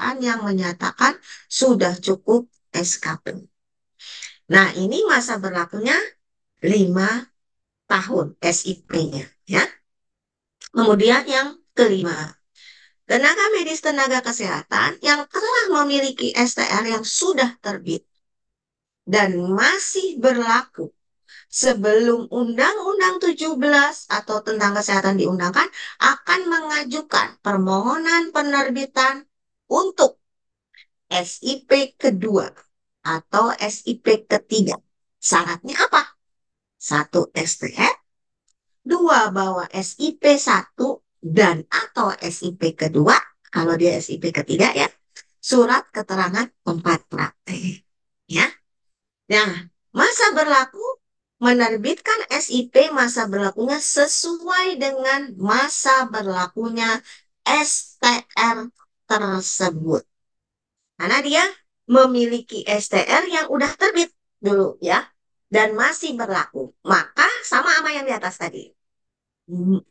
perusahaan yang menyatakan sudah cukup SKP. Nah, ini masa berlakunya 5 tahun SIP-nya, ya. Kemudian yang kelima, tenaga medis tenaga kesehatan yang telah memiliki STR yang sudah terbit dan masih berlaku sebelum Undang-Undang 17 atau tentang kesehatan diundangkan akan mengajukan permohonan penerbitan untuk SIP kedua atau SIP ketiga. Syaratnya apa? Satu STR, dua bawa SIP 1 dan atau SIP kedua, kalau dia SIP ketiga ya, surat keterangan 4 praktek. Ya. Nah, masa berlaku menerbitkan SIP masa berlakunya sesuai dengan masa berlakunya STR tersebut. Karena dia memiliki STR yang udah terbit dulu ya dan masih berlaku. Maka sama yang di atas tadi.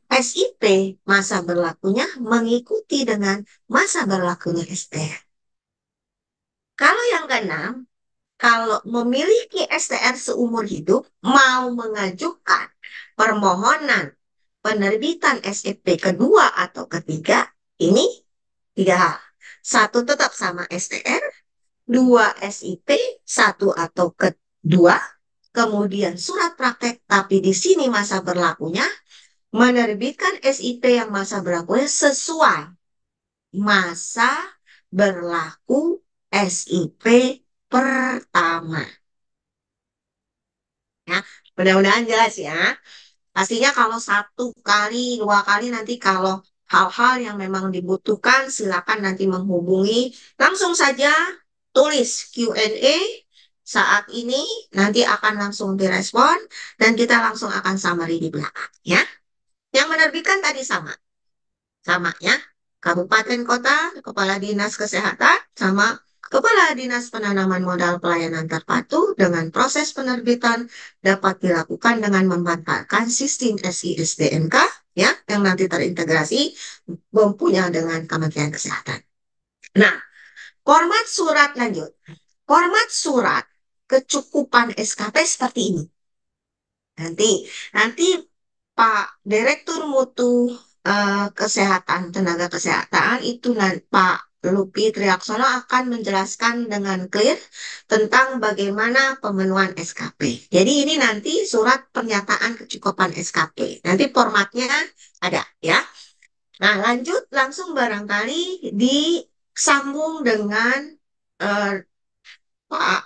SIP masa berlakunya mengikuti dengan masa berlakunya STR. Kalau yang keenam, kalau memiliki STR seumur hidup, mau mengajukan permohonan penerbitan SIP kedua atau ketiga, ini 3 hal. Satu, tetap sama STR. Dua, SIP. Satu atau kedua. Kemudian surat praktek, tapi di sini masa berlakunya menerbitkan SIP yang masa berlakunya sesuai masa berlaku SIP pertama. Ya, mudah-mudahan jelas ya. Pastinya kalau 1 kali, 2 kali nanti kalau hal-hal yang memang dibutuhkan, silakan nanti menghubungi. Langsung saja tulis Q&A saat ini, nanti akan langsung direspon, dan kita langsung akan summary di belakang. Ya. Yang menerbitkan tadi sama. Sama ya. Kabupaten kota, kepala dinas kesehatan, sama kepala dinas penanaman modal pelayanan terpadu dengan proses penerbitan dapat dilakukan dengan memanfaatkan sistem SISDNK ya yang nanti terintegrasi mempunyai dengan Kementerian Kesehatan. Nah, format surat lanjut. Format surat kecukupan SKP seperti ini. Nanti Pak Direktur Mutu Kesehatan, Tenaga Kesehatan itu Pak Lupi Triaksono akan menjelaskan dengan clear tentang bagaimana pemenuhan SKP. Jadi ini nanti surat pernyataan kecukupan SKP. Nanti formatnya ada ya. Nah, lanjut langsung barangkali disambung dengan eh, Pak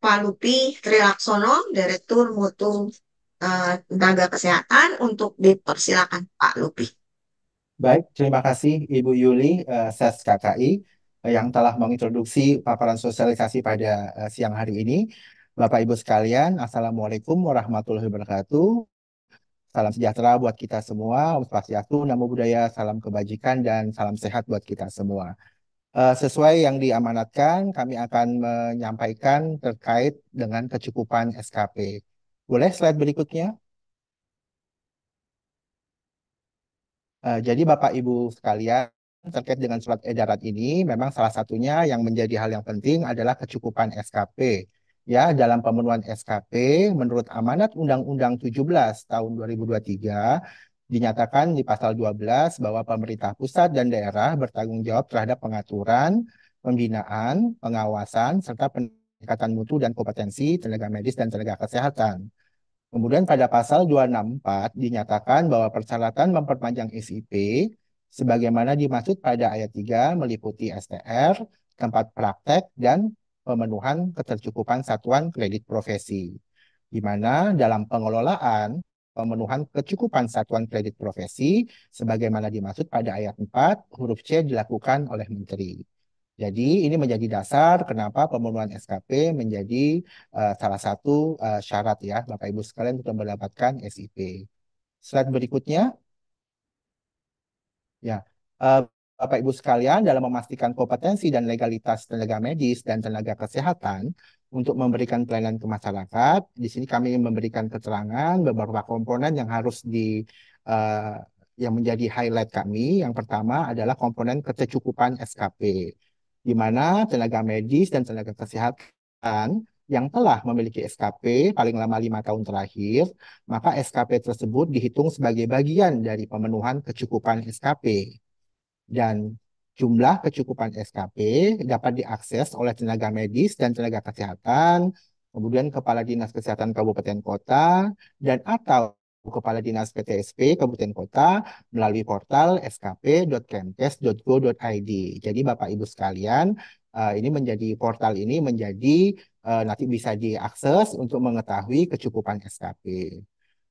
Pak Lupi Trilaksono, Direktur Mutu Tenaga Kesehatan untuk dipersilakan Pak Lupi. Baik, terima kasih Ibu Yuli, SES KKI, yang telah mengintroduksi paparan sosialisasi pada siang hari ini. Bapak Ibu sekalian, Assalamualaikum warahmatullahi wabarakatuh. Salam sejahtera buat kita semua, Om Swastiastu, Namo Buddhaya, salam kebajikan, dan salam sehat buat kita semua. Sesuai yang diamanatkan, kami akan menyampaikan terkait dengan kecukupan SKP. Boleh slide berikutnya? Jadi Bapak Ibu sekalian, terkait dengan surat edaran ini, memang salah satunya yang menjadi hal yang penting adalah kecukupan SKP. Ya, dalam pemenuhan SKP, menurut amanat Undang-Undang 17 tahun 2023, dinyatakan di pasal 12 bahwa pemerintah pusat dan daerah bertanggung jawab terhadap pengaturan, pembinaan, pengawasan, serta peningkatan mutu dan kompetensi tenaga medis dan tenaga kesehatan. Kemudian pada pasal 264 dinyatakan bahwa persyaratan memperpanjang SIP sebagaimana dimaksud pada ayat 3 meliputi STR, tempat praktek, dan pemenuhan ketercukupan satuan kredit profesi. Di mana dalam pengelolaan pemenuhan kecukupan satuan kredit profesi sebagaimana dimaksud pada ayat 4 huruf C dilakukan oleh Menteri. Jadi ini menjadi dasar kenapa pemenuhan SKP menjadi salah satu syarat ya Bapak Ibu sekalian untuk mendapatkan SIP. Slide berikutnya. Ya, eh, Bapak Ibu sekalian dalam memastikan kompetensi dan legalitas tenaga medis dan tenaga kesehatan untuk memberikan pelayanan ke masyarakat, di sini kami memberikan keterangan beberapa komponen yang harus eh, yang menjadi highlight kami. Yang pertama adalah komponen ketercukupan SKP. di mana tenaga medis dan tenaga kesehatan yang telah memiliki SKP paling lama 5 tahun terakhir, maka SKP tersebut dihitung sebagai bagian dari pemenuhan kecukupan SKP. Dan jumlah kecukupan SKP dapat diakses oleh tenaga medis dan tenaga kesehatan, kemudian Kepala Dinas Kesehatan Kabupaten Kota, dan atau Kepala Dinas PTSP Kabupaten Kota melalui portal skp.kemkes.go.id. Jadi Bapak Ibu sekalian, ini menjadi portal ini menjadi nanti bisa diakses untuk mengetahui kecukupan SKP.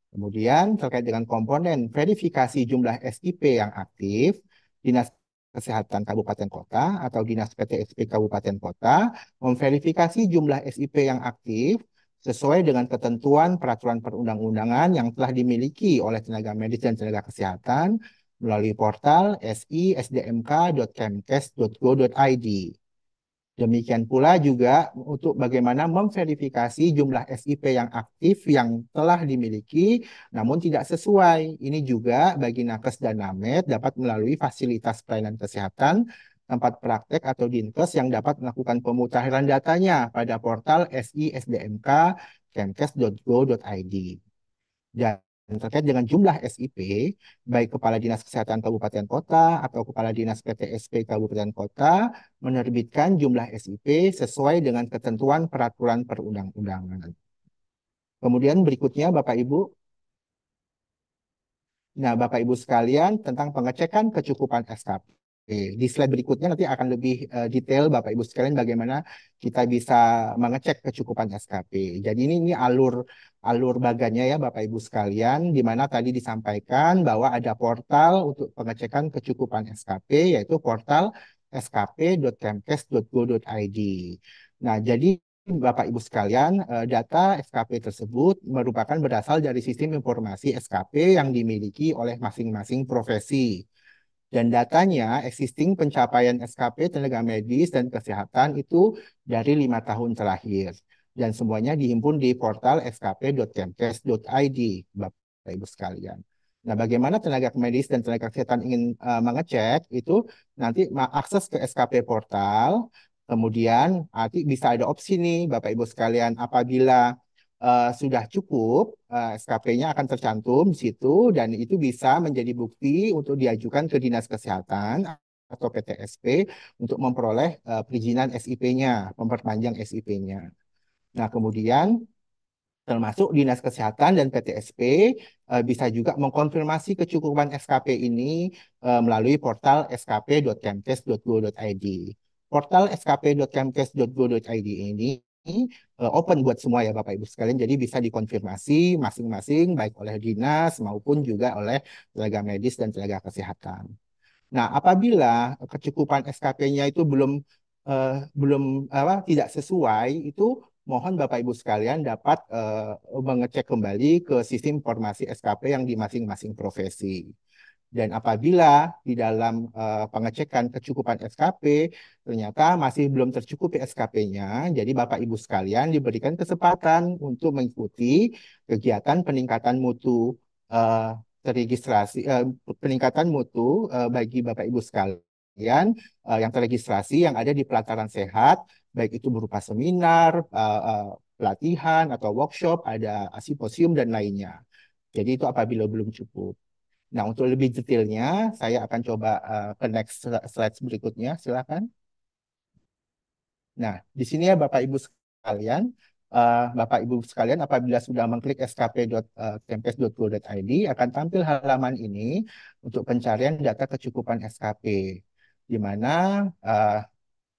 Kemudian terkait dengan komponen verifikasi jumlah SIP yang aktif, Dinas Kesehatan Kabupaten Kota atau Dinas PTSP Kabupaten Kota memverifikasi jumlah SIP yang aktif sesuai dengan ketentuan peraturan perundang-undangan yang telah dimiliki oleh tenaga medis dan tenaga kesehatan melalui portal si.sdmk.kemkes.go.id. Demikian pula juga untuk bagaimana memverifikasi jumlah SIP yang aktif yang telah dimiliki namun tidak sesuai. Ini juga bagi nakes dan named dapat melalui fasilitas pelayanan kesehatan, tempat praktek atau dinkes yang dapat melakukan pemutahiran datanya pada portal si.sdmk.kemkes.go.id. Dan terkait dengan jumlah SIP, baik Kepala Dinas Kesehatan Kabupaten Kota atau Kepala Dinas PTSP Kabupaten Kota menerbitkan jumlah SIP sesuai dengan ketentuan peraturan perundang-undangan. Kemudian berikutnya Bapak Ibu. Nah, Bapak Ibu sekalian tentang pengecekan kecukupan SKP. Di slide berikutnya nanti akan lebih detail Bapak Ibu sekalian bagaimana kita bisa mengecek kecukupan SKP. Jadi ini alur alur baganya ya Bapak Ibu sekalian, di mana tadi disampaikan bahwa ada portal untuk pengecekan kecukupan SKP, yaitu portal skp.kemkes.go.id. Nah, jadi Bapak Ibu sekalian, data SKP tersebut merupakan berasal dari sistem informasi SKP yang dimiliki oleh masing-masing profesi. Dan datanya existing pencapaian SKP tenaga medis dan kesehatan itu dari 5 tahun terakhir. Dan semuanya dihimpun di portal skp.kemkes.id, Bapak Ibu sekalian. Nah, bagaimana tenaga medis dan tenaga kesehatan ingin mengecek itu nanti akses ke SKP portal, kemudian nanti bisa ada opsi nih Bapak Ibu sekalian apabila sudah cukup, SKP-nya akan tercantum di situ dan itu bisa menjadi bukti untuk diajukan ke Dinas Kesehatan atau PTSP untuk memperoleh perizinan SIP-nya, memperpanjang SIP-nya. Nah, kemudian termasuk Dinas Kesehatan dan PTSP bisa juga mengkonfirmasi kecukupan SKP ini melalui portal skp.kemkes.go.id. Portal skp.kemkes.go.id ini open buat semua ya Bapak Ibu sekalian, jadi bisa dikonfirmasi masing-masing baik oleh dinas maupun juga oleh tenaga medis dan tenaga kesehatan. Nah, apabila kecukupan SKP-nya itu belum tidak sesuai, itu mohon Bapak Ibu sekalian dapat mengecek kembali ke sistem informasi SKP yang di masing-masing profesi. Dan apabila di dalam pengecekan kecukupan SKP ternyata masih belum tercukupi SKP-nya, jadi Bapak Ibu sekalian diberikan kesempatan untuk mengikuti kegiatan peningkatan mutu eh, terregistrasi peningkatan mutu bagi Bapak Ibu sekalian yang terregistrasi yang ada di pelataran sehat, baik itu berupa seminar, pelatihan atau workshop, ada simposium dan lainnya. Jadi itu apabila belum cukup. Nah, untuk lebih detailnya, saya akan coba ke next slide berikutnya. Silakan. Nah, di sini ya Bapak Ibu sekalian, apabila sudah mengklik skp.kemkes.go.id, akan tampil halaman ini untuk pencarian data kecukupan SKP, di mana uh,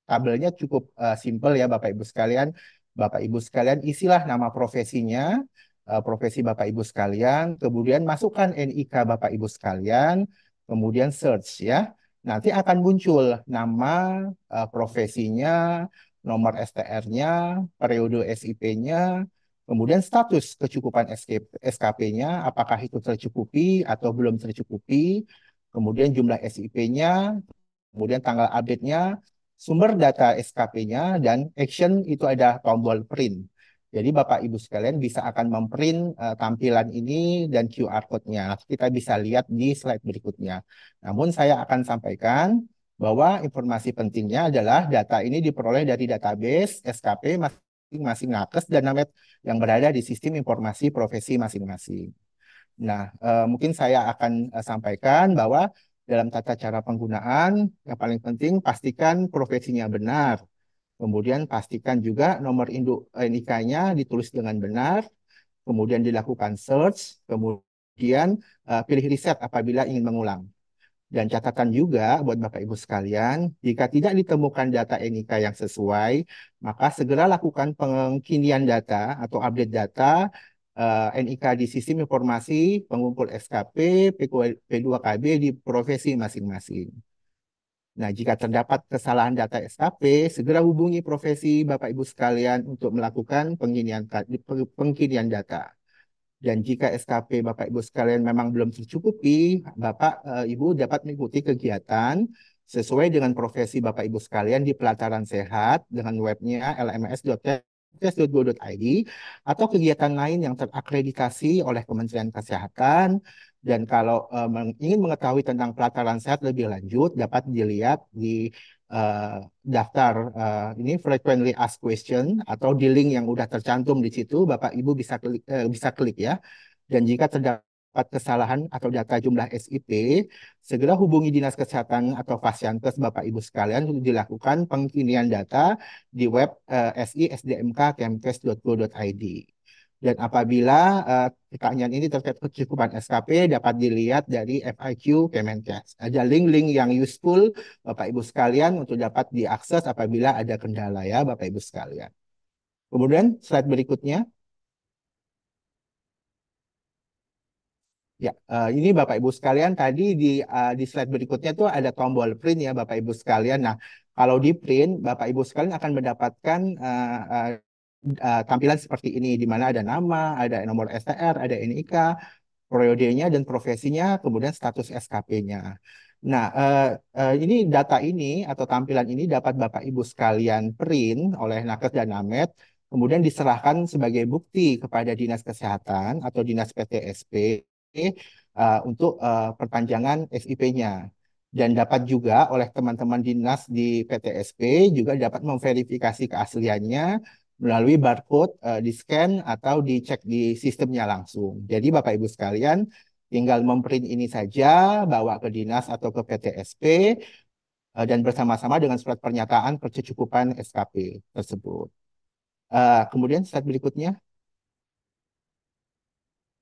tabelnya cukup simpel ya Bapak Ibu sekalian. Bapak Ibu sekalian isilah nama profesinya, profesi Bapak Ibu sekalian, kemudian masukkan NIK Bapak Ibu sekalian, kemudian search ya. Nanti akan muncul nama profesinya, nomor STR-nya, periode SIP-nya, kemudian status kecukupan SKP-nya, apakah itu tercukupi atau belum tercukupi, kemudian jumlah SIP-nya, kemudian tanggal update-nya, sumber data SKP-nya, dan action itu ada tombol print. Jadi Bapak Ibu sekalian bisa akan memprint tampilan ini dan QR code-nya. Kita bisa lihat di slide berikutnya. Namun saya akan sampaikan bahwa informasi pentingnya adalah data ini diperoleh dari database SKP masing-masing nakes dan namet yang berada di sistem informasi profesi masing-masing. Nah, mungkin saya akan sampaikan bahwa dalam tata cara penggunaan, yang paling penting pastikan profesinya benar. Kemudian pastikan juga nomor induk NIK-nya ditulis dengan benar. Kemudian dilakukan search. Kemudian pilih riset apabila ingin mengulang. Dan catatan juga buat Bapak Ibu sekalian, jika tidak ditemukan data NIK yang sesuai, maka segera lakukan pengkinian data atau update data NIK di sistem informasi pengumpul SKP P2KB di profesi masing-masing. Nah, jika terdapat kesalahan data SKP, segera hubungi profesi Bapak Ibu sekalian untuk melakukan pengkinian data. Dan jika SKP Bapak Ibu sekalian memang belum tercukupi, Bapak Ibu dapat mengikuti kegiatan sesuai dengan profesi Bapak Ibu sekalian di pelataran sehat dengan webnya lms.kemenkes.go.id atau kegiatan lain yang terakreditasi oleh Kementerian Kesehatan. Dan kalau ingin mengetahui tentang pelataran sehat lebih lanjut, dapat dilihat di daftar ini frequently asked question atau di link yang udah tercantum di situ, Bapak Ibu bisa klik ya. Dan jika terdapat kesalahan atau data jumlah SIP, segera hubungi Dinas Kesehatan atau Fasiankes Bapak Ibu sekalian untuk dilakukan pengkinian data di web si.sdmk.kemkes.go.id. Dan apabila pertanyaan ini terkait kecukupan SKP dapat dilihat dari FAQ Kemenkes. Ada link-link yang useful Bapak Ibu sekalian untuk dapat diakses apabila ada kendala ya Bapak Ibu sekalian. Kemudian slide berikutnya. Ya, ini Bapak Ibu sekalian tadi di slide berikutnya tuh ada tombol print ya Bapak Ibu sekalian. Nah, kalau di print Bapak Ibu sekalian akan mendapatkan tampilan seperti ini di mana ada nama, ada nomor STR, ada NIK, periodenya dan profesinya, kemudian status SKP-nya. Nah, ini data ini atau tampilan ini dapat Bapak Ibu sekalian print oleh Nakes dan Namet, kemudian diserahkan sebagai bukti kepada Dinas Kesehatan atau Dinas PTSP untuk perpanjangan SIP-nya. Dan dapat juga oleh teman-teman dinas di PTSP juga dapat memverifikasi keasliannya melalui barcode di-scan atau dicek di sistemnya langsung. Jadi Bapak Ibu sekalian tinggal memprint ini saja, bawa ke dinas atau ke PTSP, dan bersama-sama dengan surat pernyataan kecukupan SKP tersebut. Kemudian slide berikutnya.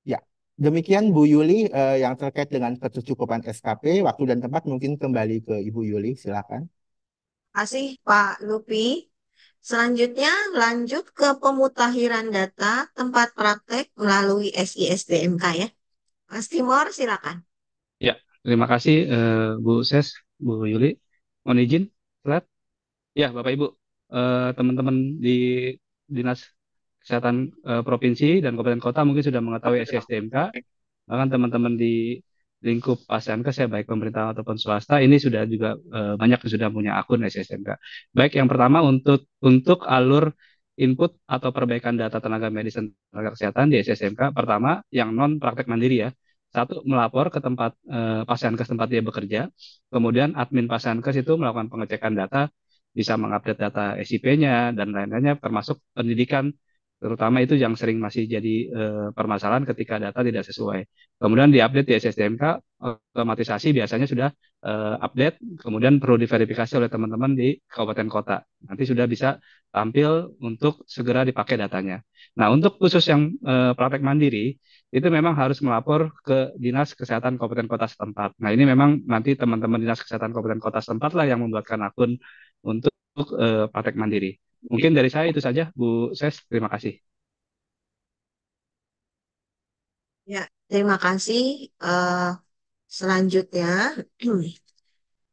Ya, demikian Bu Yuli yang terkait dengan kecukupan SKP. Waktu dan tempat mungkin kembali ke Ibu Yuli, silakan. Kasih Pak Lupi. Selanjutnya lanjut ke pemutakhiran data tempat praktek melalui SISDMK ya. Mas Timor silakan. Ya, terima kasih Bu Ses, Bu Yuli. Mohon izin, slide. Ya, Bapak Ibu, teman-teman di Dinas Kesehatan Provinsi dan Kabupaten Kota mungkin sudah mengetahui SISDMK. Bahkan teman-teman di lingkup Pasyankes ya, baik pemerintah ataupun swasta, ini sudah juga banyak yang sudah punya akun SISDMK. Baik, yang pertama untuk alur input atau perbaikan data tenaga medis dan tenaga kesehatan di SISDMK, pertama yang non praktek mandiri ya. Satu, melapor ke tempat Pasyankes tempat dia bekerja. Kemudian admin Pasyankes itu melakukan pengecekan data, bisa mengupdate data SIP-nya dan lain-lainnya, termasuk pendidikan, terutama itu yang sering masih jadi permasalahan ketika data tidak sesuai. Kemudian diupdate di SSDMK, otomatisasi biasanya sudah update, kemudian perlu diverifikasi oleh teman-teman di kabupaten kota. Nanti sudah bisa tampil untuk segera dipakai datanya. Nah, untuk khusus yang praktek mandiri, itu memang harus melapor ke Dinas Kesehatan Kabupaten Kota setempat. Nah, ini memang nanti teman-teman Dinas Kesehatan Kabupaten Kota setempat lah yang membuatkan akun untuk praktek mandiri. Mungkin dari saya itu saja, Bu Ses. Terima kasih. Ya, terima kasih. Selanjutnya,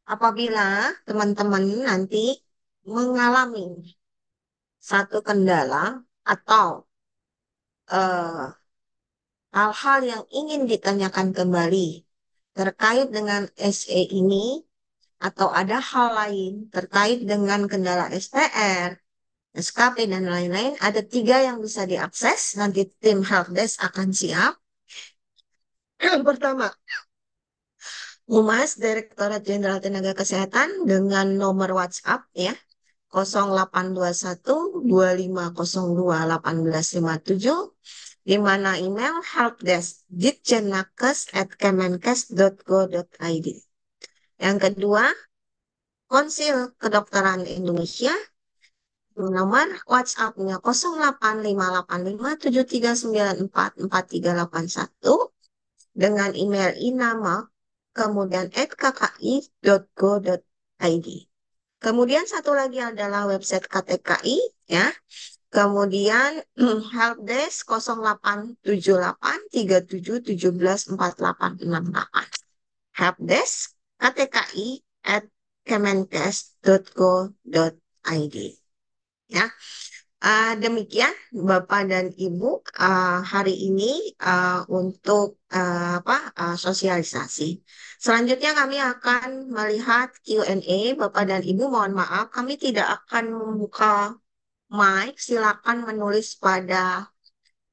apabila teman-teman nanti mengalami satu kendala atau eh, hal-hal yang ingin ditanyakan kembali terkait dengan SE ini, atau ada hal lain terkait dengan kendala STR, SKP, dan lain-lain, ada tiga yang bisa diakses. Nanti tim helpdesk akan siap. Yang pertama, Humas Direktorat Jenderal Tenaga Kesehatan dengan nomor WhatsApp ya 0821 2502 1857, di mana email helpdesk ditjenakes@kemenkes.go.id. Yang kedua, Konsil Kedokteran Indonesia, nomor WhatsApp-nya 085857394431, dengan email inama kemudian @kki.go.id. Kemudian satu lagi adalah website KTKI ya. Kemudian helpdesk 087837171468. Helpdesk KTKI at kemenkes.go.id ya. Demikian Bapak dan Ibu hari ini untuk sosialisasi. Selanjutnya kami akan melihat Q&A. Bapak dan Ibu mohon maaf kami tidak akan membuka mic. Silakan menulis pada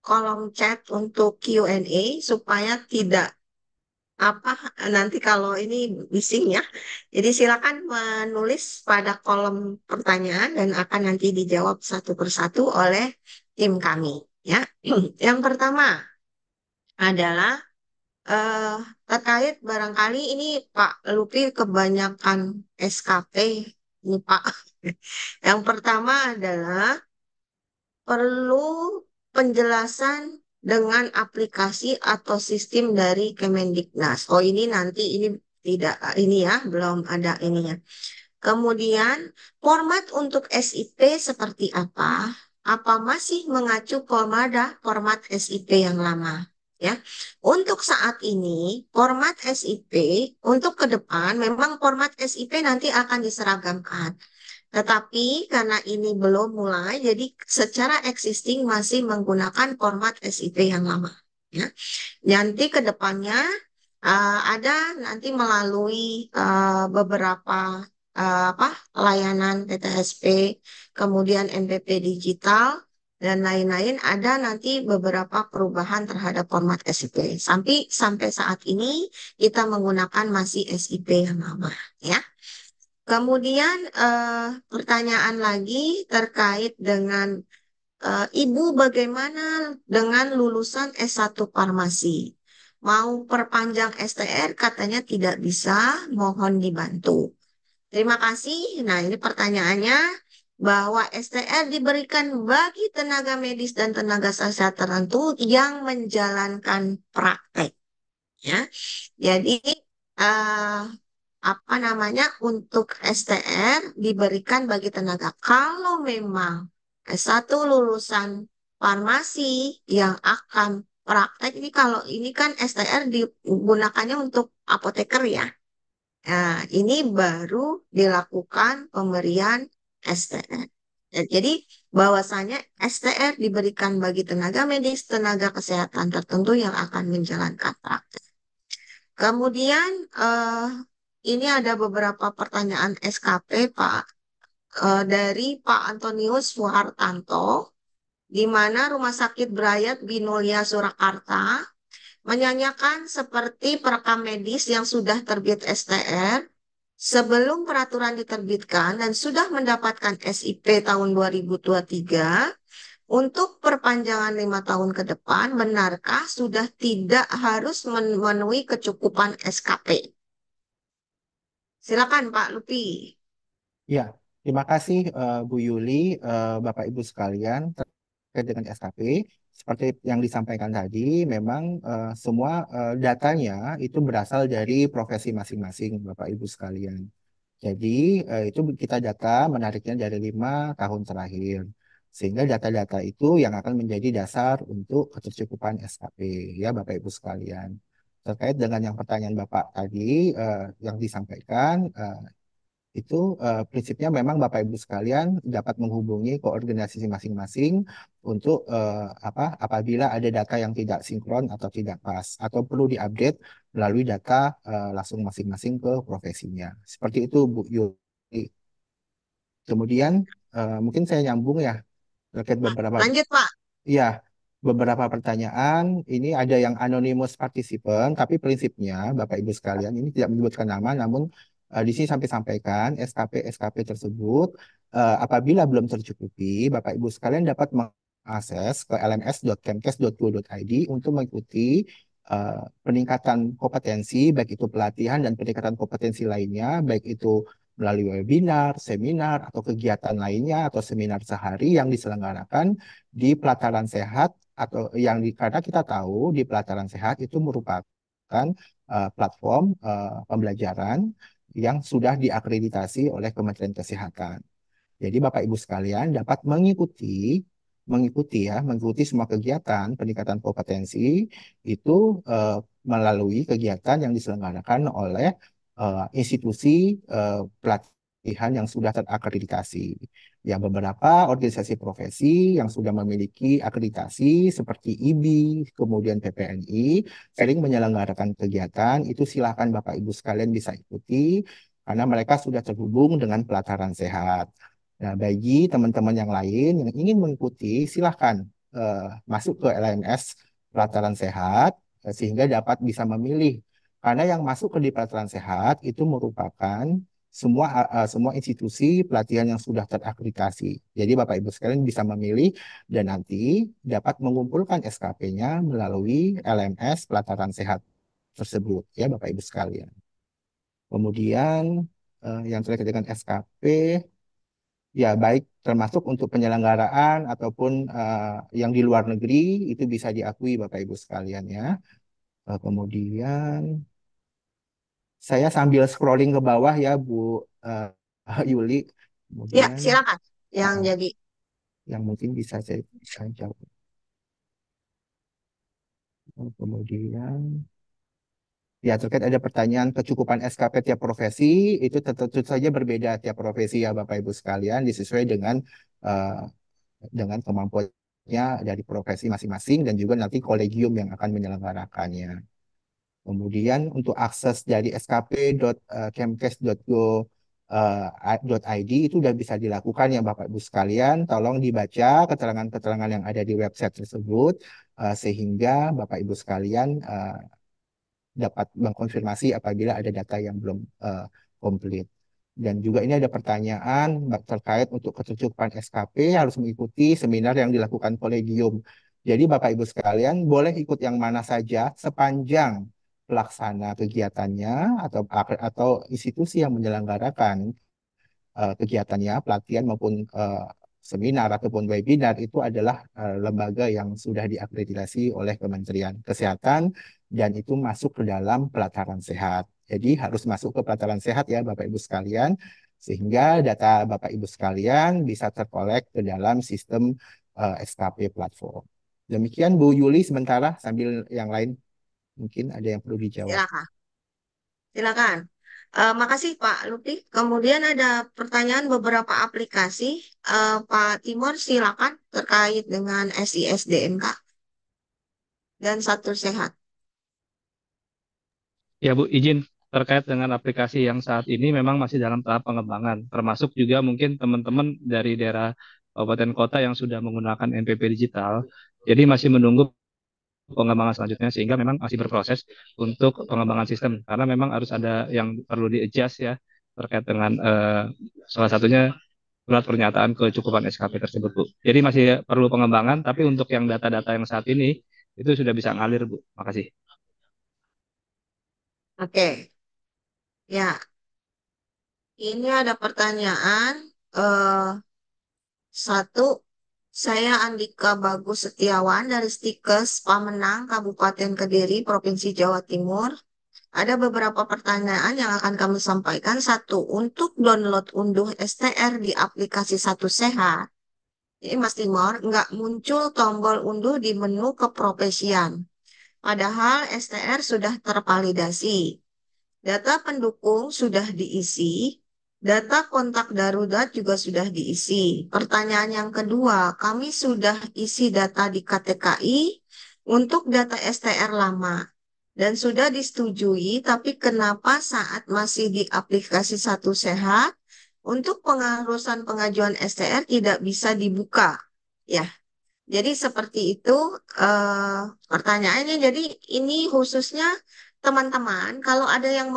kolom chat untuk Q&A supaya tidak nanti kalau ini bising ya. Jadi silakan menulis pada kolom pertanyaan dan akan nanti dijawab satu persatu oleh tim kami ya. Yang pertama adalah eh, terkait barangkali ini Pak Lupi kebanyakan SKP ini Pak. Yang pertama adalah perlu penjelasan dengan aplikasi atau sistem dari Kemendiknas. Oh ini nanti ini tidak ini ya belum ada ininya. Kemudian format untuk SIP seperti apa? Apa masih mengacu pada format SIP yang lama? Ya, untuk saat ini format SIP untuk ke depan memang format SIP nanti akan diseragamkan. Tetapi karena ini belum mulai, jadi secara existing masih menggunakan format SIP yang lama. Ya. Nanti ke depannya ada nanti melalui beberapa layanan PTSP, kemudian NPP digital, dan lain-lain, ada nanti beberapa perubahan terhadap format SIP. Sampai saat ini kita menggunakan masih SIP yang lama. Ya. Kemudian pertanyaan lagi terkait dengan Ibu bagaimana dengan lulusan S1 Farmasi? Mau perpanjang STR katanya tidak bisa, mohon dibantu. Terima kasih. Nah, ini pertanyaannya bahwa STR diberikan bagi tenaga medis dan tenaga kesehatan tertentu yang menjalankan praktek. Ya, jadi eh, untuk STR diberikan bagi tenaga. Kalau memang S1 lulusan farmasi yang akan praktek ini, kalau ini kan STR digunakannya untuk apoteker ya. Nah, ini baru dilakukan pemberian STR. Jadi bahwasanya STR diberikan bagi tenaga medis, tenaga kesehatan tertentu yang akan menjalankan praktek. Kemudian ini ada beberapa pertanyaan SKP Pak dari Pak Antonius Suhartanto, di mana Rumah Sakit Brayat Binolia Surakarta menyanyikan seperti perekam medis yang sudah terbit STR sebelum peraturan diterbitkan dan sudah mendapatkan SIP tahun 2023 untuk perpanjangan 5 tahun ke depan, benarkah sudah tidak harus memenuhi kecukupan SKP? Silakan Pak Lupi. Ya, terima kasih Bu Yuli, Bapak Ibu sekalian terkait dengan SKP. Seperti yang disampaikan tadi, memang semua datanya itu berasal dari profesi masing-masing, Bapak Ibu sekalian. Jadi itu kita data menariknya dari 5 tahun terakhir. Sehingga data-data itu yang akan menjadi dasar untuk ketercukupan SKP, ya Bapak Ibu sekalian. Terkait dengan yang pertanyaan Bapak tadi yang disampaikan, itu prinsipnya memang Bapak Ibu sekalian dapat menghubungi koordinasi masing-masing untuk apabila ada data yang tidak sinkron atau tidak pas atau perlu diupdate melalui data langsung masing-masing ke profesinya. Seperti itu Bu Yuli. Kemudian mungkin saya nyambung ya terkait beberapa Lanjut Pak. ya beberapa pertanyaan. Ini ada yang anonymous participant, tapi prinsipnya Bapak Ibu sekalian ini tidak menyebutkan nama, namun di sini sampai sampaikan SKP tersebut apabila belum tercukupi, Bapak Ibu sekalian dapat mengakses ke lms.kemkes.go.id untuk mengikuti peningkatan kompetensi, baik itu pelatihan dan peningkatan kompetensi lainnya, baik itu melalui webinar, seminar, atau kegiatan lainnya, atau seminar sehari yang diselenggarakan di Pelataran Sehat, atau karena kita tahu di Pelataran Sehat itu merupakan platform pembelajaran yang sudah diakreditasi oleh Kementerian Kesehatan. Jadi Bapak Ibu sekalian dapat mengikuti semua kegiatan peningkatan kompetensi itu melalui kegiatan yang diselenggarakan oleh institusi pelatihan yang sudah terakreditasi. Yang beberapa organisasi profesi yang sudah memiliki akreditasi seperti IBI, kemudian PPNI, sering menyelenggarakan kegiatan, itu silakan Bapak Ibu sekalian bisa ikuti karena mereka sudah terhubung dengan pelataran sehat. Nah, bagi teman-teman yang lain yang ingin mengikuti, silahkan masuk ke LMS Pelataran Sehat sehingga dapat bisa memilih. Karena yang masuk ke di Pelataran Sehat itu merupakan semua institusi pelatihan yang sudah terakreditasi. Jadi Bapak Ibu sekalian bisa memilih dan nanti dapat mengumpulkan SKP-nya melalui LMS Pelataran Sehat tersebut ya Bapak Ibu sekalian. Kemudian yang terkait dengan SKP ya baik termasuk untuk penyelenggaraan ataupun yang di luar negeri itu bisa diakui Bapak Ibu sekalian ya. Kemudian saya sambil scrolling ke bawah ya Bu uh, Yuli. Ya, Kemudian silakan. Yang uh, jadi yang mungkin bisa saya jawab. Kemudian ya terkait ada pertanyaan kecukupan SKP tiap profesi itu tentu saja berbeda tiap profesi ya Bapak Ibu sekalian disesuaikan dengan kemampuannya dari profesi masing-masing dan juga nanti kolegium yang akan menyelenggarakannya. Kemudian untuk akses dari skp.kemkes.go.id itu sudah bisa dilakukan ya Bapak Ibu sekalian. Tolong dibaca keterangan-keterangan yang ada di website tersebut sehingga Bapak Ibu sekalian dapat mengkonfirmasi apabila ada data yang belum komplit. Dan juga ini ada pertanyaan terkait untuk ketercukupan SKP harus mengikuti seminar yang dilakukan kolegium. Jadi Bapak Ibu sekalian boleh ikut yang mana saja sepanjang pelaksana kegiatannya atau institusi yang menyelenggarakan kegiatannya, pelatihan maupun seminar ataupun webinar itu adalah lembaga yang sudah diakreditasi oleh Kementerian Kesehatan dan itu masuk ke dalam pelataran sehat. Jadi harus masuk ke pelataran sehat ya Bapak Ibu sekalian, sehingga data Bapak Ibu sekalian bisa terkolek ke dalam sistem SKP platform. Demikian Bu Yuli sementara sambil yang lain mungkin ada yang perlu dijawab. silakan. Silakan. Makasih Pak Lutfi. Kemudian ada pertanyaan beberapa aplikasi. Pak Timur silakan terkait dengan SISDMK dan Satu Sehat. Ya Bu, izin terkait dengan aplikasi yang saat ini memang masih dalam tahap pengembangan, termasuk juga mungkin teman-teman dari daerah kabupaten kota yang sudah menggunakan NPP digital, jadi masih menunggu pengembangan selanjutnya sehingga memang masih berproses untuk pengembangan sistem karena memang harus ada yang perlu di-adjust ya terkait dengan salah satunya surat pernyataan kecukupan SKP tersebut Bu. Jadi masih perlu pengembangan tapi untuk yang data-data yang saat ini itu sudah bisa ngalir Bu. Makasih. Oke. Ya, ini ada pertanyaan. eh Satu, saya Andika Bagus Setiawan dari Stikes Pamenang, Kabupaten Kediri, Provinsi Jawa Timur. Ada beberapa pertanyaan yang akan kami sampaikan. Satu, untuk download unduh STR di aplikasi Satu Sehat. Ini Mas Timur, nggak muncul tombol unduh di menu keprofesian. Padahal STR sudah tervalidasi. Data pendukung sudah diisi, data kontak darurat juga sudah diisi. Pertanyaan yang kedua, kami sudah isi data di KTKI untuk data STR lama dan sudah disetujui, tapi kenapa saat masih di aplikasi Satu Sehat untuk pengharusan pengajuan STR tidak bisa dibuka? Ya, Jadi seperti itu pertanyaannya. Jadi ini khususnya teman-teman, kalau ada yang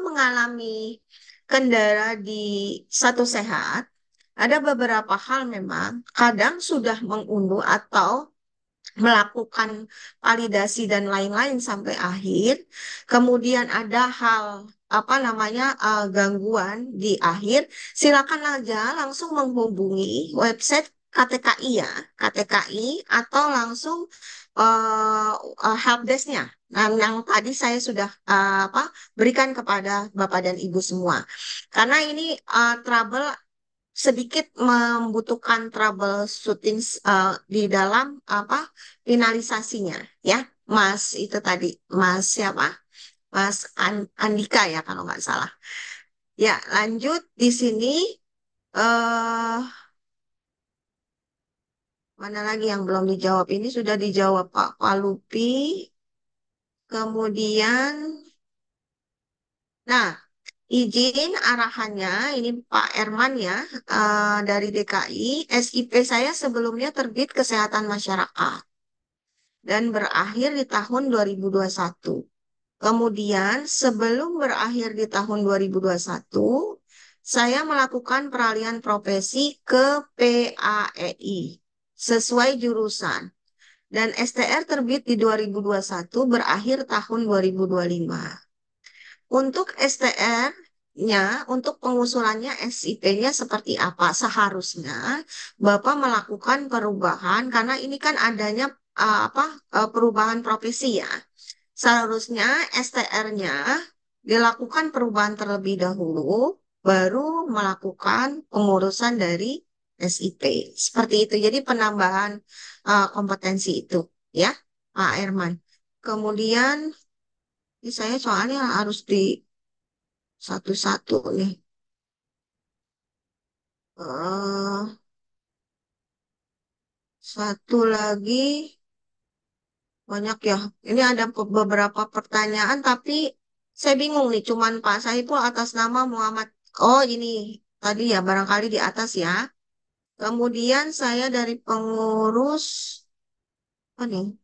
mengalami kendala di satu sehat, ada beberapa hal memang kadang sudah mengunduh atau melakukan validasi dan lain-lain sampai akhir. Kemudian ada hal apa namanya gangguan di akhir, silakan aja langsung menghubungi website KTKI ya, KTKI atau langsung helpdesk-nya. Nah, yang tadi saya sudah berikan kepada Bapak dan Ibu semua. Karena ini trouble sedikit membutuhkan troubleshooting di dalam finalisasinya ya, Mas itu tadi Mas siapa? Mas Andika ya kalau nggak salah. Ya, lanjut di sini eh mana lagi yang belum dijawab? Ini sudah dijawab Pak Palupi. Kemudian, nah, izin arahannya ini Pak Erman ya dari DKI. SIP saya sebelumnya terbit Kesehatan Masyarakat dan berakhir di tahun 2021. Kemudian sebelum berakhir di tahun 2021, saya melakukan peralihan profesi ke PAEI sesuai jurusan. Dan STR terbit di 2021 berakhir tahun 2025. Untuk STR-nya, untuk pengusulannya SIP-nya seperti apa? Seharusnya Bapak melakukan perubahan karena ini kan adanya perubahan profesi ya. Seharusnya STR-nya dilakukan perubahan terlebih dahulu, baru melakukan pengurusan dari SIP. Seperti itu. Jadi penambahan kompetensi itu, ya, Pak Herman. Kemudian ini saya soalnya harus di satu-satu nih. eh Satu lagi banyak ya. Ini ada beberapa pertanyaan, tapi saya bingung nih. Cuman Pak Saiful atas nama Muhammad. Oh ini tadi ya barangkali di atas ya. Kemudian saya dari pengurus. Apa nih?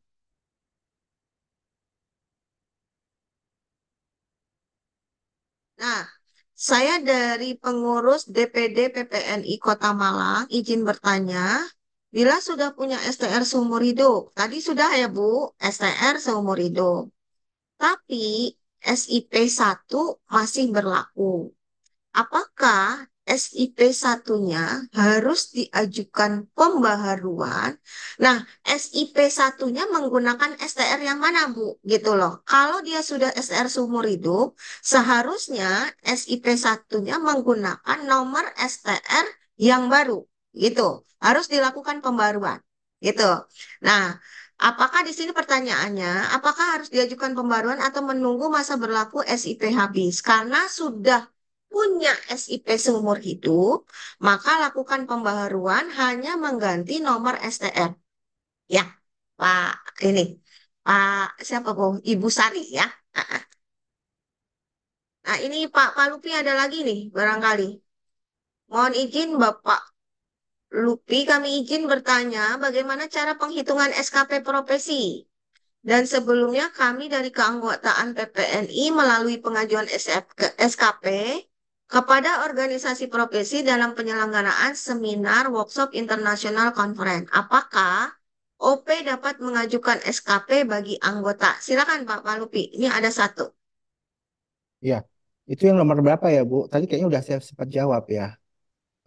Nah, saya dari pengurus DPD PPNI Kota Malang, izin bertanya, bila sudah punya STR seumur hidup, tadi sudah ya Bu, STR seumur hidup, tapi SIP 1 masih berlaku. Apakah SIP satunya harus diajukan pembaharuan? Nah, SIP satunya menggunakan STR yang mana, Bu? Gitu loh. Kalau dia sudah STR seumur hidup, seharusnya SIP satunya menggunakan nomor STR yang baru. Gitu. Harus dilakukan pembaruan. Gitu. Nah, apakah di sini pertanyaannya, apakah harus diajukan pembaruan atau menunggu masa berlaku SIP habis? Karena sudah punya SIP seumur hidup, maka lakukan pembaharuan hanya mengganti nomor STR. Ya, Pak ini, Pak siapa Bu? Ibu Sari ya. Nah, ini Pak Lupi ada lagi nih, barangkali. Mohon izin Bapak Lupi, kami izin bertanya bagaimana cara penghitungan SKP profesi. Dan sebelumnya kami dari keanggotaan PPNI melalui pengajuan SKP kepada organisasi profesi dalam penyelenggaraan seminar workshop internasional conference. Apakah OP dapat mengajukan SKP bagi anggota? Silakan Pak Palupi. Ini ada satu. Ya, itu yang nomor berapa ya, Bu? Tadi kayaknya udah saya sempat jawab ya.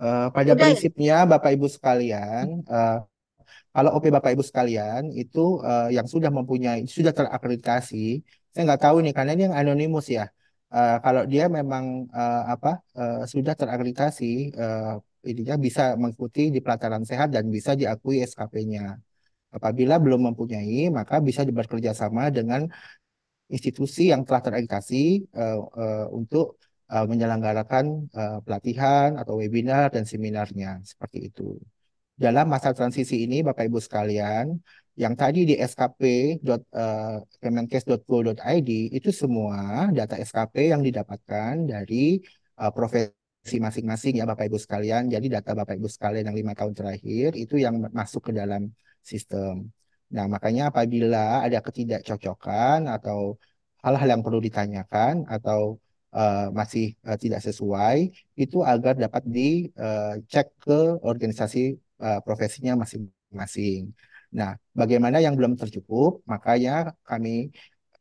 Pada Sudah ya? prinsipnya, Bapak Ibu sekalian, kalau OP Bapak Ibu sekalian itu yang sudah mempunyai, sudah terakreditasi, saya nggak tahu nih, karena ini yang anonimus ya. Kalau dia memang sudah terakreditasi, ininya bisa mengikuti di pelataran sehat dan bisa diakui SKP-nya. Apabila belum mempunyai, maka bisa bekerja sama dengan institusi yang telah terakreditasi untuk menyelenggarakan pelatihan atau webinar dan seminarnya seperti itu. Dalam masa transisi ini, Bapak Ibu sekalian, yang tadi di skp.kemenkes.go.id itu semua data SKP yang didapatkan dari profesi masing-masing ya Bapak Ibu sekalian. Jadi data Bapak Ibu sekalian yang 5 tahun terakhir itu yang masuk ke dalam sistem. Nah, makanya apabila ada ketidakcocokan atau hal-hal yang perlu ditanyakan atau masih tidak sesuai, itu agar dapat dicek ke organisasi profesinya masing-masing. Nah, bagaimana yang belum tercukup, makanya kami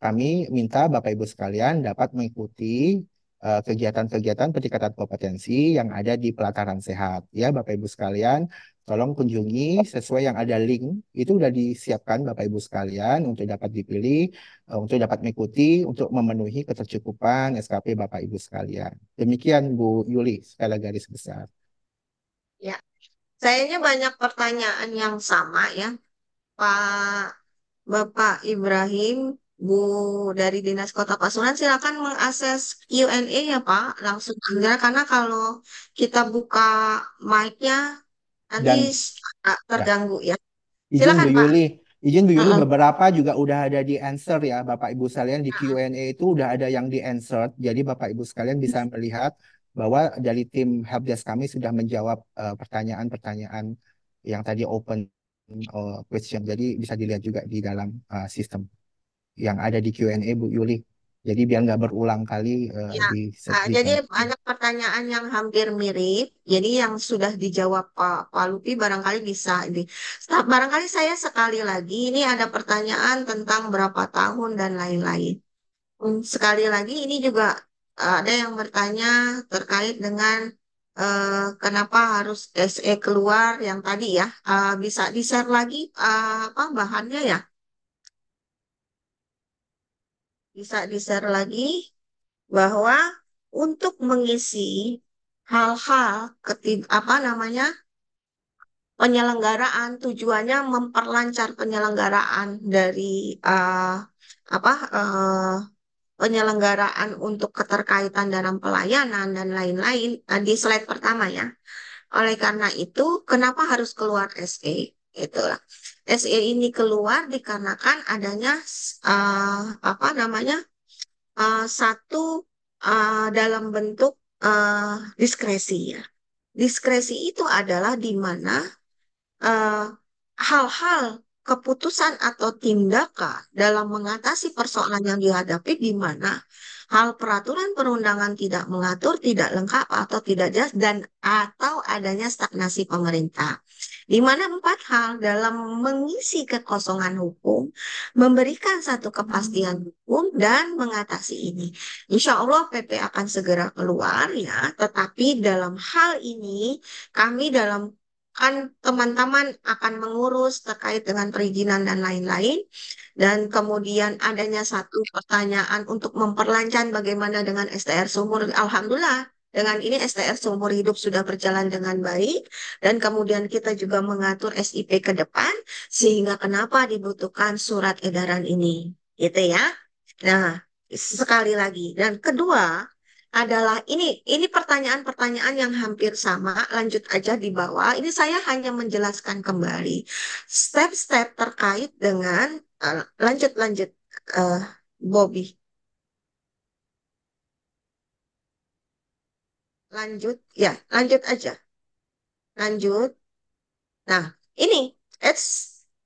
kami minta Bapak Ibu sekalian dapat mengikuti kegiatan-kegiatan peningkatan kompetensi yang ada di pelataran sehat. Ya, Bapak Ibu sekalian, tolong kunjungi sesuai yang ada link, itu sudah disiapkan Bapak Ibu sekalian untuk dapat dipilih, untuk dapat mengikuti, untuk memenuhi ketercukupan SKP Bapak Ibu sekalian. Demikian Bu Yuli, sekali garis besar. Ya, sayanya banyak pertanyaan yang sama ya, Pak Bapak Ibrahim, Bu dari Dinas Kota Pasuruan, silakan mengakses Q&A ya Pak, langsung aja karena kalau kita buka mic-nya nanti Dan agak ya, terganggu ya. Izin Bu Silakan Pak. Yuli, izin Bu Yuli Heeh. beberapa juga udah ada di answer ya Bapak Ibu sekalian di Q&A itu udah ada yang di answer. Jadi Bapak Ibu sekalian bisa melihat bahwa dari tim helpdesk kami sudah menjawab pertanyaan-pertanyaan yang tadi open question. Jadi bisa dilihat juga di dalam sistem yang ada di Q&A Bu Yuli. Jadi biar nggak berulang kali Ya, di jadi sana. banyak pertanyaan yang hampir mirip. Jadi yang sudah dijawab Pak Lupi barangkali bisa ini. Barangkali saya sekali lagi ini ada pertanyaan tentang berapa tahun dan lain-lain. Sekali lagi ini juga ada yang bertanya terkait dengan kenapa harus SE keluar yang tadi ya. Bisa di-share lagi apa bahannya ya? Bisa di-share lagi bahwa untuk mengisi hal-hal apa namanya penyelenggaraan tujuannya memperlancar penyelenggaraan dari apa penyelenggaraan untuk keterkaitan dalam pelayanan dan lain-lain di slide pertama ya. Oleh karena itu, kenapa harus keluar SE? Itulah. SE ini keluar dikarenakan adanya apa namanya satu dalam bentuk diskresi ya. Diskresi itu adalah di mana eh, hal-hal keputusan atau tindakan dalam mengatasi persoalan yang dihadapi di mana hal peraturan perundangan tidak mengatur, tidak lengkap atau tidak jelas dan atau adanya stagnasi pemerintah. Di mana 4 hal dalam mengisi kekosongan hukum, memberikan satu kepastian hukum dan mengatasi ini. Insya Allah PP akan segera keluar ya, tetapi dalam hal ini kami dalam kan teman-teman akan mengurus terkait dengan perizinan dan lain-lain. Dan kemudian adanya satu pertanyaan untuk memperlancar bagaimana dengan STR seumur. Alhamdulillah, dengan ini STR seumur hidup sudah berjalan dengan baik. Dan kemudian kita juga mengatur SIP ke depan, sehingga kenapa dibutuhkan surat edaran ini. Gitu ya. Nah, sekali lagi. Dan kedua, adalah ini pertanyaan-pertanyaan yang hampir sama, lanjut aja di bawah. Ini saya hanya menjelaskan kembali step-step terkait dengan lanjut lanjut eh, Bobby. Lanjut ya, lanjut aja. Lanjut. Nah, ini it's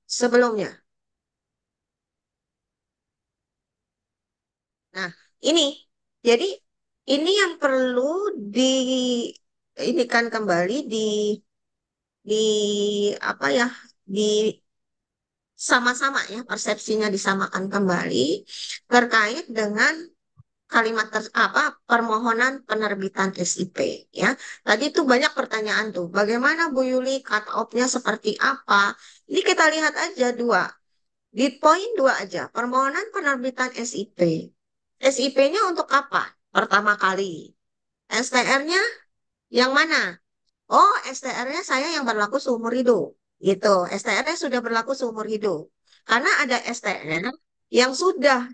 sebelumnya. Nah, ini jadi ini yang perlu di ini kan kembali di apa ya di sama-sama ya persepsinya disamakan kembali terkait dengan kalimat apa permohonan penerbitan SIP ya. Tadi tuh banyak pertanyaan tuh. Bagaimana Bu Yuli cut off-nya seperti apa? Ini kita lihat aja dua. Di poin dua aja, permohonan penerbitan SIP. SIP-nya untuk apa? Pertama kali. STR-nya yang mana? Oh, STR-nya saya yang berlaku seumur hidup. Gitu. STR-nya sudah berlaku seumur hidup. Karena ada STR yang sudah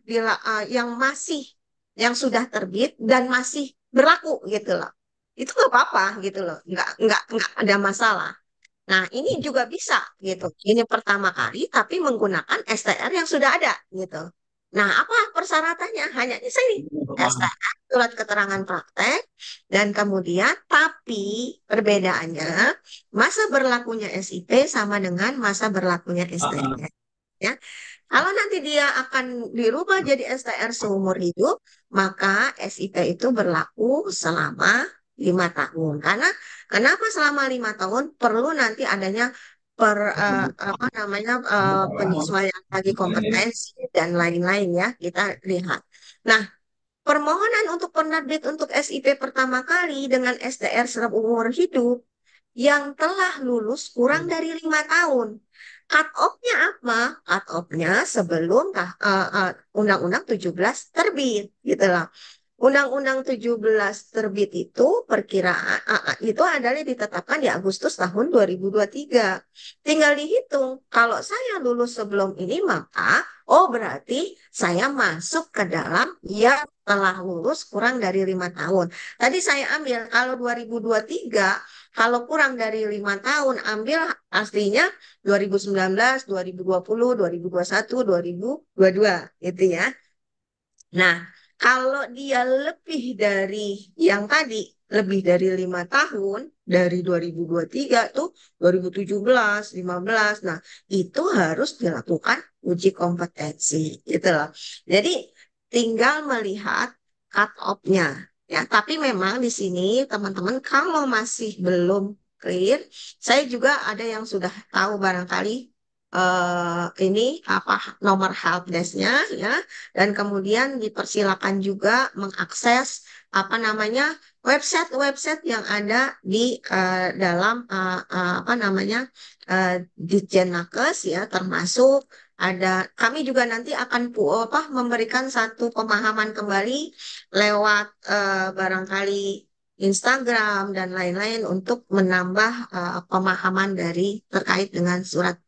yang masih yang sudah terbit dan masih berlaku gitu loh. Itu nggak apa-apa gitu loh. Nggak ada masalah. Nah, ini juga bisa gitu. Ini pertama kali tapi menggunakan STR yang sudah ada gitu. Nah, apa persyaratannya? Hanya di sini. STM, surat keterangan praktek, dan kemudian, tapi perbedaannya, masa berlakunya SIP sama dengan masa berlakunya STM. Ya. Kalau nanti dia akan dirubah jadi STR seumur hidup, maka SIP itu berlaku selama 5 tahun. Karena kenapa selama 5 tahun? Perlu nanti adanya apa namanya penyesuaian lagi kompetensi dan lain-lain ya kita lihat. Nah, permohonan untuk penerbit untuk SIP pertama kali dengan STR seumur hidup yang telah lulus kurang dari 5 tahun. Cut off-nya apa? Cut off-nya sebelum Undang-Undang 17 terbit, gitu loh. Undang-Undang 17 terbit itu perkiraan itu adalah ditetapkan di Agustus tahun 2023. Tinggal dihitung, kalau saya lulus sebelum ini maka oh berarti saya masuk ke dalam yang telah lulus kurang dari 5 tahun. Tadi saya ambil kalau 2023 kalau kurang dari 5 tahun ambil aslinya 2019, 2020, 2021, 2022 gitu ya. Nah, kalau dia lebih dari yang tadi, lebih dari 5 tahun, dari 2023 tuh 2017, 15, nah itu harus dilakukan uji kompetensi, gitu loh. Jadi tinggal melihat cut off-nya. Ya, tapi memang di sini teman-teman kalau masih belum clear, saya juga ada yang sudah tahu barangkali ini apa nomor helpdesk-nya ya, dan kemudian dipersilakan juga mengakses apa namanya website-website yang ada di dalam apa namanya Ditjen Nakes ya, termasuk ada kami juga nanti akan apa memberikan satu pemahaman kembali lewat barangkali Instagram dan lain-lain untuk menambah pemahaman dari terkait dengan surat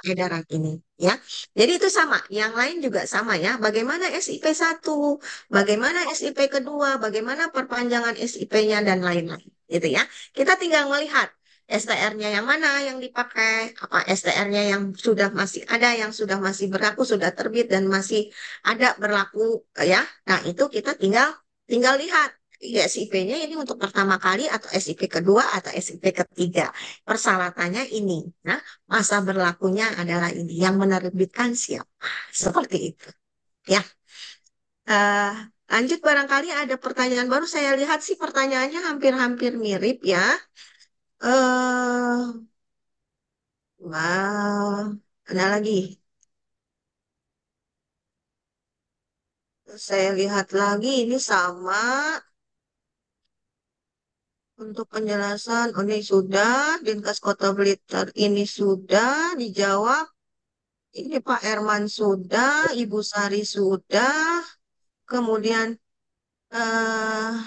edaran ini ya. Jadi itu sama, yang lain juga sama ya. Bagaimana SIP 1, bagaimana SIP kedua, bagaimana perpanjangan SIP-nya dan lain-lain gitu ya. Kita tinggal melihat STR-nya yang mana yang dipakai, apa STR-nya yang sudah masih ada, yang sudah masih berlaku, sudah terbit dan masih ada berlaku ya. Nah, itu kita tinggal tinggal lihat SIP-nya ini untuk pertama kali atau SIP kedua atau SIP ketiga. Persyaratannya ini. Nah, masa berlakunya adalah ini. Yang menerbitkan siapa? Seperti itu. Ya. Eh, lanjut barangkali ada pertanyaan baru. Saya lihat sih pertanyaannya hampir-hampir mirip ya. Eh, wah, ada lagi. Saya lihat lagi ini sama untuk penjelasan. Oh, ini sudah. Dinkes Kota Blitar ini sudah dijawab. Ini Pak Herman sudah, Ibu Sari sudah. Kemudian eh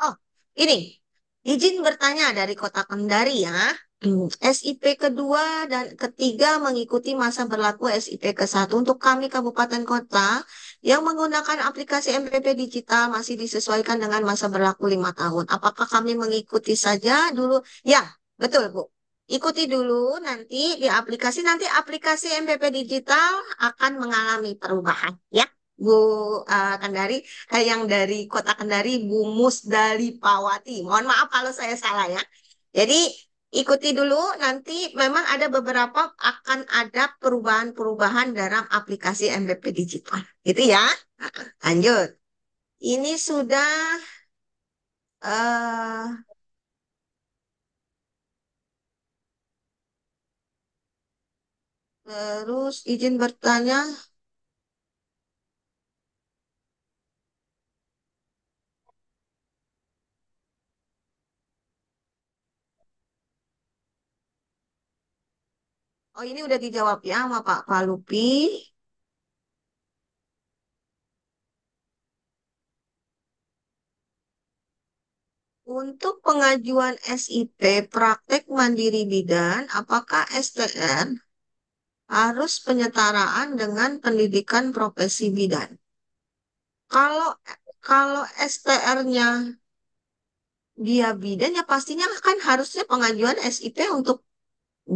oh, ini izin bertanya dari Kota Kendari ya. SIP kedua dan ketiga mengikuti masa berlaku SIP ke-1 untuk kami kabupaten kota yang menggunakan aplikasi MPP digital masih disesuaikan dengan masa berlaku 5 tahun. Apakah kami mengikuti saja dulu? Ya, betul Bu. Ikuti dulu nanti aplikasi MPP digital akan mengalami perubahan ya. Bu Kendari, yang dari Kota Kendari, Bu Musdalipawati. Mohon maaf kalau saya salah ya. Jadi ikuti dulu, nanti memang ada beberapa akan ada perubahan-perubahan dalam aplikasi MPP digital. Gitu ya. Lanjut. Ini sudah eh terus izin bertanya. Oh, ini udah dijawab ya sama Pak Palupi. Untuk pengajuan SIP praktek mandiri bidan, apakah STN harus penyetaraan dengan pendidikan profesi bidan? Kalau kalau STR-nya dia bidan ya pastinya kan harusnya pengajuan SIP untuk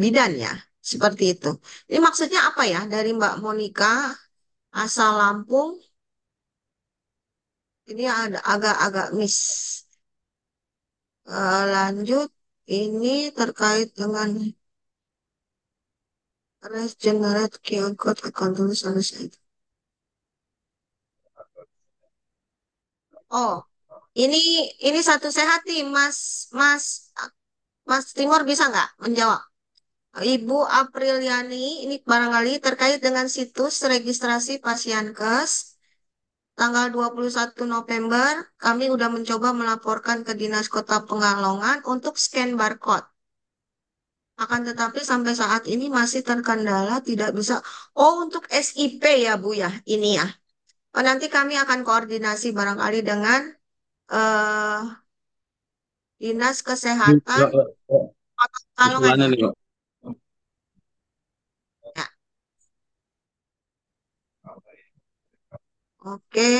bidan ya, seperti itu. Ini maksudnya apa ya dari Mbak Monica asal Lampung? Ini ada agak-agak miss. Lanjut, ini terkait dengan regenerate QR code account tulis itu. Oh, ini ini satu sehat nih, Mas Mas Timur bisa nggak menjawab? Ibu Apriliani, ini barangkali terkait dengan situs registrasi Pasienkes tanggal 21 November, kami udah mencoba melaporkan ke Dinas Kota Pekalongan untuk scan barcode. Akan tetapi sampai saat ini masih terkendala tidak bisa. Oh, untuk SIP ya Bu ya, ini ya. Oh, nanti kami akan koordinasi barangkali dengan eh, Dinas Kesehatan Kota Pekalongan Usulannya ya. nih, Pak. Ya, oke.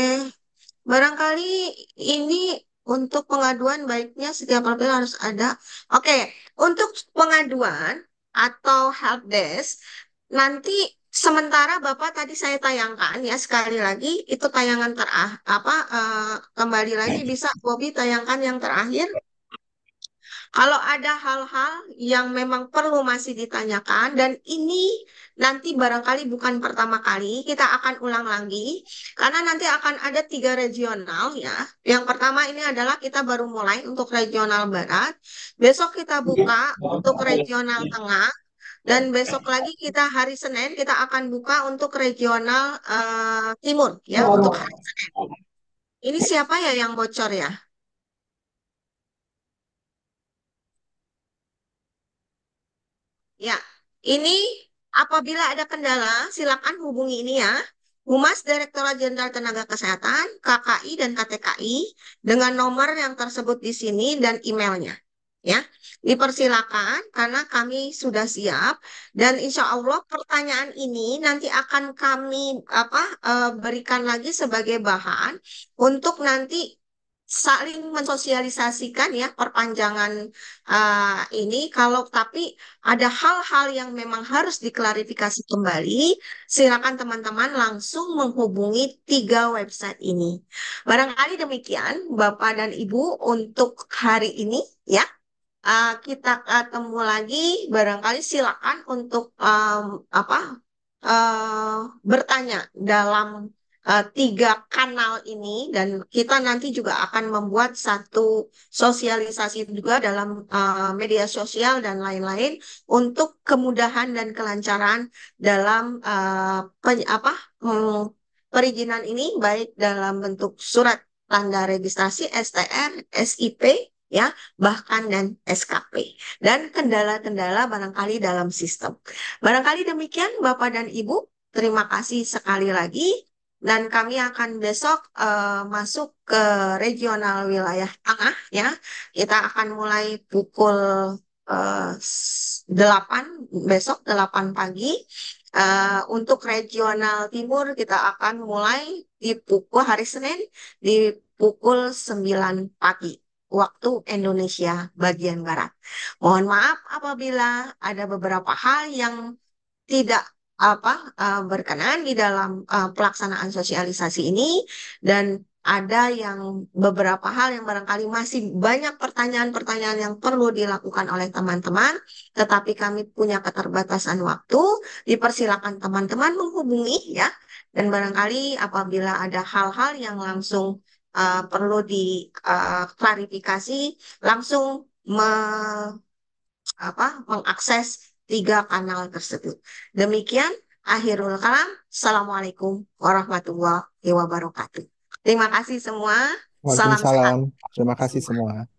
Barangkali ini untuk pengaduan baiknya setiap apel harus ada. Oke, untuk pengaduan atau help desk nanti sementara Bapak tadi saya tayangkan ya sekali lagi itu tayangan kembali lagi bisa Bobby tayangkan yang terakhir. Kalau ada hal-hal yang memang perlu masih ditanyakan dan ini nanti barangkali bukan pertama kali, kita akan ulang lagi karena nanti akan ada 3 regional ya. Yang pertama ini adalah kita baru mulai untuk regional barat, besok kita buka untuk regional tengah dan besok lagi kita hari Senin kita akan buka untuk regional timur ya untuk hari Senin. Ini siapa ya yang bocor ya? Ya, ini apabila ada kendala, silakan hubungi ini ya. Humas Direktorat Jenderal Tenaga Kesehatan, KKI dan KTKI dengan nomor yang tersebut di sini dan emailnya. Ya, dipersilakan karena kami sudah siap dan insya Allah pertanyaan ini nanti akan kami berikan lagi sebagai bahan untuk nanti saling mensosialisasikan ya perpanjangan ini kalau tapi ada hal-hal yang memang harus diklarifikasi kembali, silakan teman-teman langsung menghubungi 3 website ini. Barangkali demikian Bapak dan Ibu untuk hari ini ya. Kita ketemu lagi, barangkali silakan untuk eh, bertanya dalam 3 kanal ini dan kita nanti juga akan membuat satu sosialisasi juga dalam media sosial dan lain-lain untuk kemudahan dan kelancaran dalam perizinan ini baik dalam bentuk surat tanda registrasi STR, SIP ya, bahkan dan SKP dan kendala-kendala barangkali dalam sistem. Barangkali demikian Bapak dan Ibu, terima kasih sekali lagi dan kami akan besok masuk ke regional wilayah tengah ya. Kita akan mulai pukul 8 besok 8 pagi. Untuk regional timur kita akan mulai di pukul hari Senin di pukul 9 pagi waktu Indonesia bagian Barat. Mohon maaf apabila ada beberapa hal yang tidak berkenan di dalam pelaksanaan sosialisasi ini dan ada yang beberapa hal yang barangkali masih banyak pertanyaan-pertanyaan yang perlu dilakukan oleh teman-teman, tetapi kami punya keterbatasan waktu, dipersilakan teman-teman menghubungi ya, dan barangkali apabila ada hal-hal yang langsung perlu diklarifikasi, langsung mengakses 3 kanal tersebut. Demikian akhirul kalam. Assalamualaikum warahmatullahi wabarakatuh. Terima kasih semua. Salam sehat. Waalaikumsalam. Terima kasih Semua. semua.